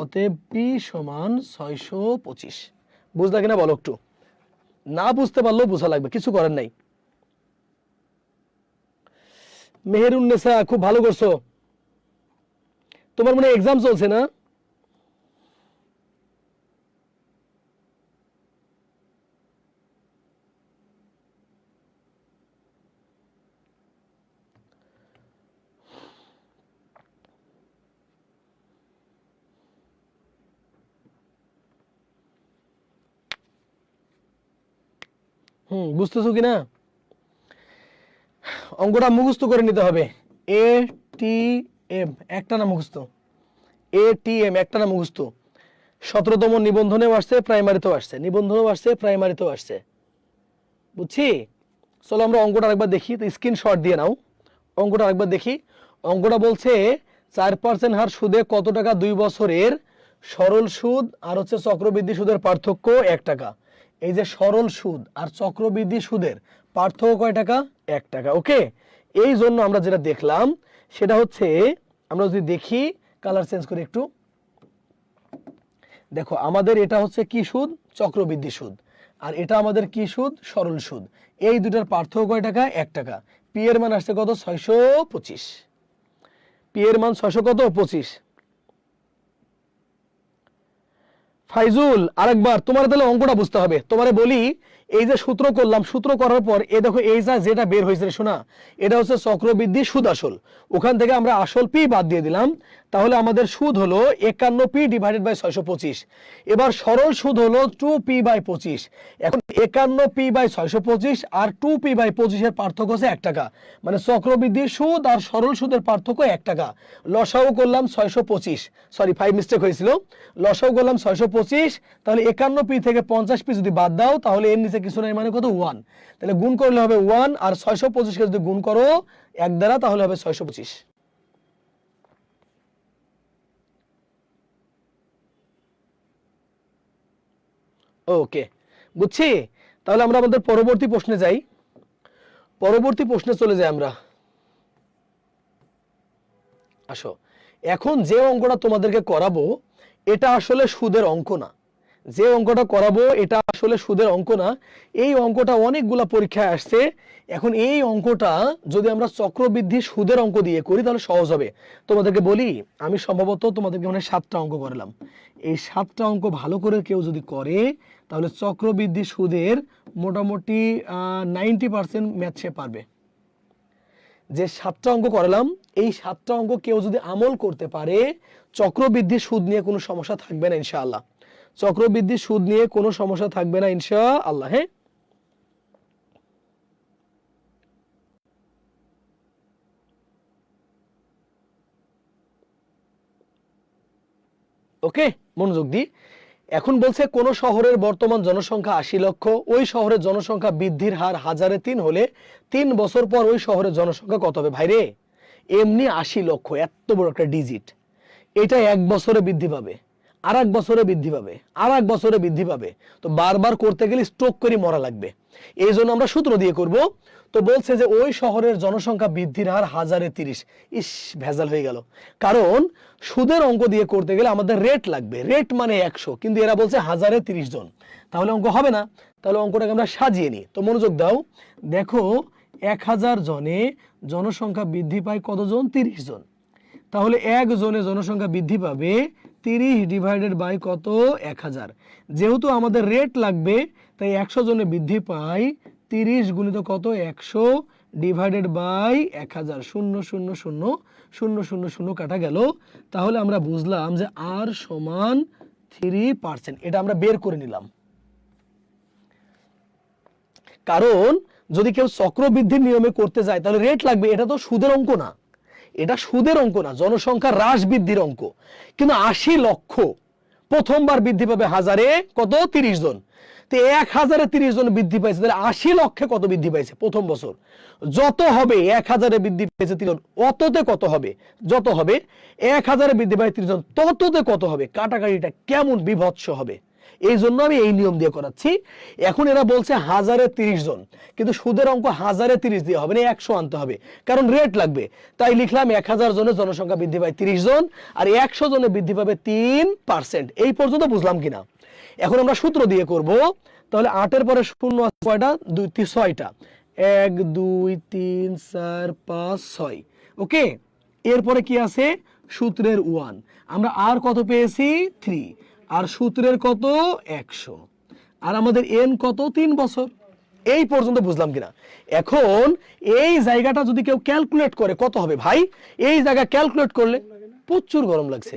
অতএব p সমান 625। বুঝলা কিনা বলো একটু? না বুঝতে পারলেও বোঝা লাগবে, কিছু করার নাই। মেহেরুন্নেসা খুব ভালো করছো, তোমার মনে এক্সাম চলছে না? বুঝতেছো কিনা? অঙ্কটা মুখস্থ করে নিতে হবে। এ টি এম একটা না মুখস্থ, এ টি এম একটা না মুখস্থ। 17তম নিবন্ধনেও আসছে, প্রাইমারিতেও আসছে, নিবন্ধনেও আসছে, প্রাইমারিতেও আসছে, বুঝছি। চলো আমরা অঙ্কটা আরেকবার দেখি, তো স্ক্রিনশট দিয়ে নাও। অঙ্কটা আরেকবার দেখি। অঙ্কটা বলছে 4% হার সুদে কত টাকা 2 বছরের সরল সুদ আর হচ্ছে চক্রবৃদ্ধি সুদের পার্থক্য 1 টাকা। এই যে সরল সুদ আর চক্রবৃদ্ধি সুদের পার্থক্য কয় টাকা, 1 টাকা। ওকে, এই জন্য আমরা যেটা দেখলাম সেটা হচ্ছে, আমরা যদি দেখি কালার চেঞ্জ করে একটু দেখো, আমাদের এটা হচ্ছে কি সুদ, চক্রবৃদ্ধি সুদ, আর এটা আমাদের কি সুদ, সরল সুদ। এই দুটার পার্থক্য কয় টাকা, 1 টাকা। পি এর মান আসছে কত, 625। পি এর মান 600 কত 25। ফাইজুল আরেকবার তোমার তাহলে অঙ্কটা বুঝতে হবে। তোমারে বলি, এই যে সূত্র করলাম, সূত্র করার পর এই দেখো এই যেটা বের হয়েছে শোনা, এটা হচ্ছে চক্রবৃদ্ধি সুদ আসল। ওখান থেকে আমরা আসল পি বাদ দিয়ে দিলাম, তাহলে আমাদের সুদ হলো 51p ডিভাইডেড বাই 625। এবার সরল সুদ হলো 2p বাই 25। এখন 51p by 625 R 2p by 25 এর পার্থক্য হচ্ছে 1 টাকা, মানে চক্রবৃদ্ধি সুদ আর সরল সুদের পার্থক্য 1 টাকা। লসাগু করলাম 625, সরি 5 মিস্টেক হয়েছিল, লসাগু করলাম 625। তাহলে 51p থেকে 50p যদি বাদ দাও তাহলে এর নিচে কিছু নাই মানে কত 1, তাহলে গুণ করলে হবে 1 আর 625 কে যদি গুণ করো 1 দ্বারা তাহলে হবে 625। ওকে, বুঝছি। তাহলে আমরা আমাদের পরবর্তী প্রশ্নে যাই, পরবর্তী প্রশ্নে চলে যাই আমরা। আসো, এখন যে অঙ্কটা তোমাদেরকে করাবো এটা আসলে সুদের অঙ্ক না, যে অঙ্কটা করাবো এটা আসলে সুদের অঙ্ক না। এই অঙ্কটা অনেকগুলা পরীক্ষায় আসছে। এখন এই অঙ্কটা যদি আমরা চক্রবৃদ্ধি সুদের অঙ্ক দিয়ে করি তাহলে সহজ হবে। তোমাদেরকে বলি, আমি সম্ভবত তোমাদেরকে মানে 7টা অঙ্ক করলাম। এই 7টা অঙ্ক ভালো করে কেউ যদি করে তাহলে চক্রবৃদ্ধি সুদের মোটামুটি 90% ম্যাথ সে পারবে। যে 7টা অঙ্ক করালাম, এই 7টা অঙ্ক কেউ যদি আমল করতে পারে চক্রবৃদ্ধি সুদ নিয়ে কোনো সমস্যা থাকবে না ইনশাআল্লাহ। চক্রবৃদ্ধি সুদ নিয়ে কোনো সমস্যা থাকবে না ইনশাআল্লাহ। হ্যাঁ, ওকে, মনোযোগ দি। এখন বলছে কোন শহরের বর্তমান জনসংখ্যা ৮০ লক্ষ, ওই শহরের জনসংখ্যা বৃদ্ধির হার 1003 হলে 3 বছর পর ওই শহরের জনসংখ্যা কত হবে? ভাইরে এমনি ৮০ লক্ষ এত বড় একটা ডিজিট, এটা 1 বছরে বৃদ্ধি পাবে, আর 1 বছরে বৃদ্ধি পাবে, আর 1 বছরে বৃদ্ধি পাবে। তো বারবার করতে গেলে স্ট্রোক করে মরা লাগবে। এই জন্য আমরা সূত্র দিয়ে করব। তো বলছে যে ওই শহরের জনসংখ্যা বৃদ্ধির হার 1030। ইস, ভেজাল হয়ে গেল, কারণ সুদের অঙ্ক দিয়ে করতে গেলে আমাদের রেট লাগবে, রেট মানে 100, কিন্তু এরা বলছে 1030 জন, তাহলে অঙ্ক হবে না। তাহলে অঙ্কটাকে আমরা সাজিয়ে নিই। তো মনোযোগ দাও, দেখো 1000 জনে জনসংখ্যা বৃদ্ধি পায় কতজন? 30 জন। তাহলে 1 জনে জনসংখ্যা বৃদ্ধি পাবে 30 ডিভাইডেড বাই কত? 1000। যেহেতু আমাদের রেট লাগবে, তাই 100 জনে বৃদ্ধি পায় 30 গুণিত কত? 100 ডিভাইডেড বাই 1000। 0 0 0 0 0 0 কাটা গেল। তাহলে আমরা বুঝলাম যে আর সমান 3%। এটা আমরা বের করে নিলাম, কারণ যদি কেউ চক্রবৃদ্ধির নিয়মে করতে যায় তাহলে রেট লাগবে। এটা তো সুদের অঙ্ক না, এটা সুদের অঙ্ক না, জনসংখ্যা হ্রাস বৃদ্ধির অঙ্ক। কিন্তু 80 লক্ষ প্রথমবার বৃদ্ধি পাবে হাজারে কত? 30 জন। তো 1000-এ 30 জন বৃদ্ধি পাইছে, তাহলে 80 লক্ষে কত বৃদ্ধি পাইছে প্রথম বছর? যত হবে 1000-এ বৃদ্ধি পেয়েছে 3 জন, অততে কত হবে? যত হবে 1000-এ বৃদ্ধি পায় 30 জন, তততে কত হবে? কাটাকাটিটা কেমন বিভৎস হবে। এই জন্য আমি এই নিয়ম দিয়ে করাচ্ছি। এখন এরা বলছে 1000-এ 30 জন, কিন্তু সুদের অঙ্ক 1000-এ 30 দিয়ে হবে না, 100 আনতে হবে, কারণ রেট লাগবে। তাই লিখলাম 1000 জনের জনসংখ্যা বৃদ্ধি পায় 30 জন, আর 100 জনে বৃদ্ধি পাবে 3%। এই পর্যন্ত বুঝলাম কিনা? এখন আমরা সূত্র দিয়ে করব। তাহলে 8-এর পরে শূন্য আছে কয়টা? 6টা। 1 2 3 4 5 6। ওকে, এরপরে কি আছে? সূত্রের 1। আমরা আর কত পেয়েছি? 3। আর সূত্রের কত? 100। আর আমাদের এন কত? 3 বছর। এই পর্যন্ত বুঝলাম কিনা? এখন এই জায়গাটা যদি কেউ ক্যালকুলেট করে কত হবে ভাই? এই জায়গা ক্যালকুলেট করলে প্রচুর গরম লাগছে,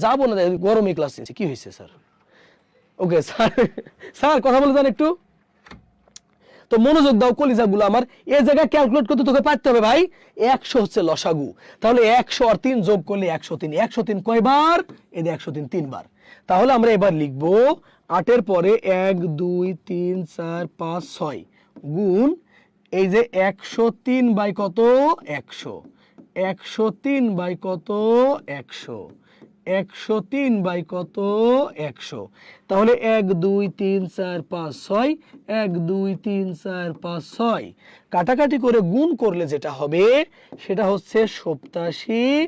যাবো না, গরমই ক্লাস নিচ্ছে। কি হয়েছে স্যার? ওকে স্যার, স্যার কথা বলে যান একটু। তো মনোযোগ দাও কলিজাগুলো আমার, এই জায়গায় ক্যালকুলেট করতে তোকে পারতে হবে ভাই। 100 হচ্ছে লসাগু, তাহলে 100 আর 3 যোগ করলে 103। 103 কয়বার? এই যে 103 3বার। তাহলে আমরা এবার লিখবো 8-এর পরে 1 2 3 4 5 6 গুণ এই যে 103 বাই কত? 100। 103 বাই কত? 100। 103 বাই কত? 100। তাহলে 1 2 3 4 5 6, 1 2 3 4 5 6 কাটাকাটি করে গুণ করলে যেটা হবে সেটা হচ্ছে 87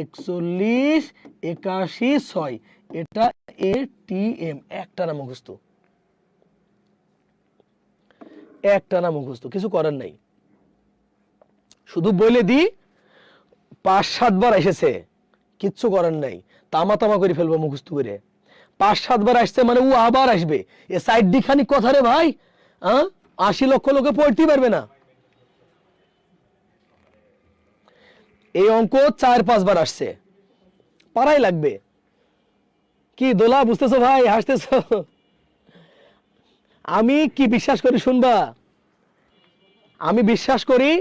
41 81 6। এটা ATM। একটানা মুখস্থ, একটানা মুখস্থ, কিছু করার নাই। শুধু বলে দি 5-7 বার এসেছে, কিচ্ছু করার নাই, তামা তামা করে ফেলবো মুখস্থ করে। 5-7 বার আসছে মানে ও আবার আসবে। এ সাইড দিখানি কথা রে ভাই। 80 লক্ষ লোকে পড়তেই পারবে না। এই অঙ্ক 4-5 বার আসছে, পারাই লাগবে। কি দোলা, বুঝতেছো ভাই? হাসতেছো? আমি কি বিশ্বাস করি শুনবা? আমি বিশ্বাস করি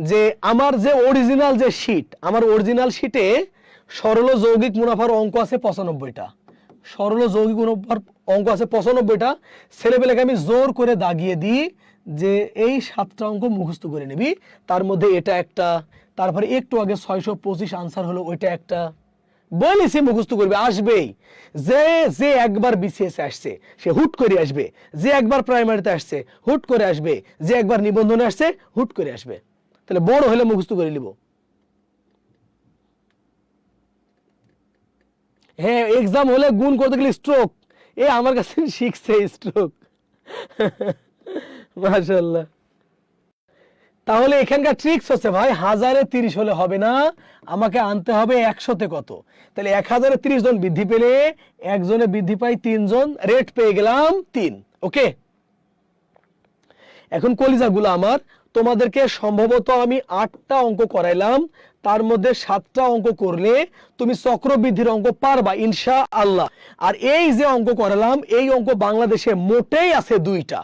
যে আমার যে অরিজিনাল যে শীট, আমার অরিজিনাল শীটে সরল যৌগিক মুনাফার অঙ্ক আছে 95টা। সরল যৌগিক মুনাফার অঙ্ক আছে 95টা। ছেলেবেলাকে আমি জোর করে দাগিয়ে দিই যে এই 7টা অঙ্ক মুখস্থ করে নিবি, তার মধ্যে এটা একটা, তারপরে একটু আগে 625 আনসার হলো ওইটা একটা। বলেছি মুখস্থ করবে, আসবেই। যে যে একবার বিসিএস আসছে সে হুট করে আসবে, যে একবার প্রাইমারিতে আসছে হুট করে আসবে, যে একবার নিবন্ধনে আসছে হুট করে আসবে। তাহলে বড় হলে মুখস্থ করে নিব। হ্যাঁ, এক্সাম হলে গুণ করতে গেলে স্ট্রোক, এ আমার কাছে শিখছে স্ট্রোক। মাশাআল্লাহ। তাহলে এখানকার ট্রিক্স হচ্ছে ভাই 1000-এ 30 হলে হবে না, আমাকে আনতে হবে 100-তে কত। তাহলে 1000-এ 30 জন বৃদ্ধি পেলে একজনে বৃদ্ধি পাই 3 জন, রেট পেয়ে গেলাম 3। ওকে, এখন কলিজাগুলো আমার, তোমাদেরকে সম্ভবত আমি 8টা অঙ্ক করাইলাম, তার মধ্যে 7টা অঙ্ক করলে তুমি চক্রবৃদ্ধির অঙ্ক পারবা ইনশাআল্লাহ। আর এই যে অঙ্ক করালাম, এই অঙ্ক বাংলাদেশে মোটেই আছে 2টা,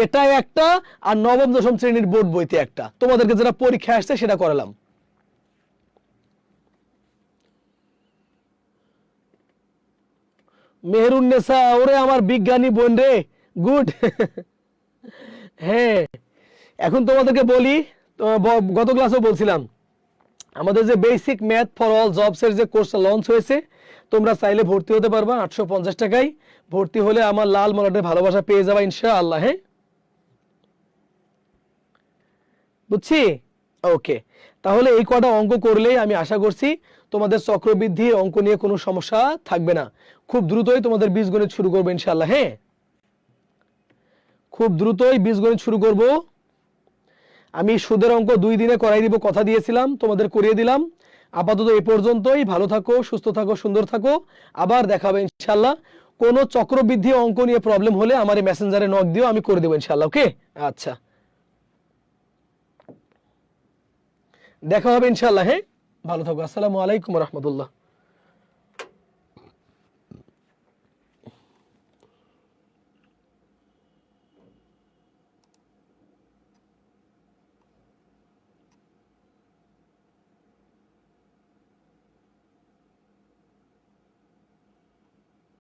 এটা একটা আর নবম দশম শ্রেণীর বোর্ড বইতে একটা। তোমাদেরকে যেটা পরীক্ষা আসছে সেটা করালাম। মেহেরুন্নেসা, ওরে আমার বিজ্ঞানী বোন রে, গুড। হ্যাঁ, এখন তোমাদেরকে বলি, গত ক্লাসেও বলছিলাম আমাদের যে basic math for all jobs এর যে কোর্সটা লঞ্চ হয়েছে, তোমরা চাইলে ভর্তি হতে পারবা 850 টাকায়। ভর্তি হলে আমার লাল মলাটের ভালোবাসা পেয়ে যাবা ইনশাআল্লাহ। হ্যাঁ, বুঝছি। ওকে, তাহলে এই কটা অঙ্ক করলেই আমি আশা করছি তোমাদের চক্রবৃদ্ধি অঙ্ক নিয়ে কোনো সমস্যা থাকবে না। খুব দ্রুতই তোমাদের বীজগণিত শুরু করবো ইনশাআল্লাহ। হ্যাঁ, খুব দ্রুতই বীজগণিত শুরু করব। আমি সুদের অঙ্ক 2 দিনে করাই দিব, কথা দিয়েছিলাম, তোমাদের করিয়ে দিলাম। আপাতত এই পর্যন্তই। ভালো থাকো, সুস্থ থাকো, সুন্দর থাকো। আবার দেখা হবে ইনশাআল্লাহ। কোনো চক্রবৃদ্ধি অঙ্ক নিয়ে প্রবলেম হলে আমার এই মেসেঞ্জারে নক দিও, আমি করে দেবো ইনশাআল্লাহ। ওকে, আচ্ছা, দেখা হবে ইনশাআল্লাহ। হ্যাঁ, ভালো থাকো। আসসালামু আলাইকুম রহমতুল্লাহ।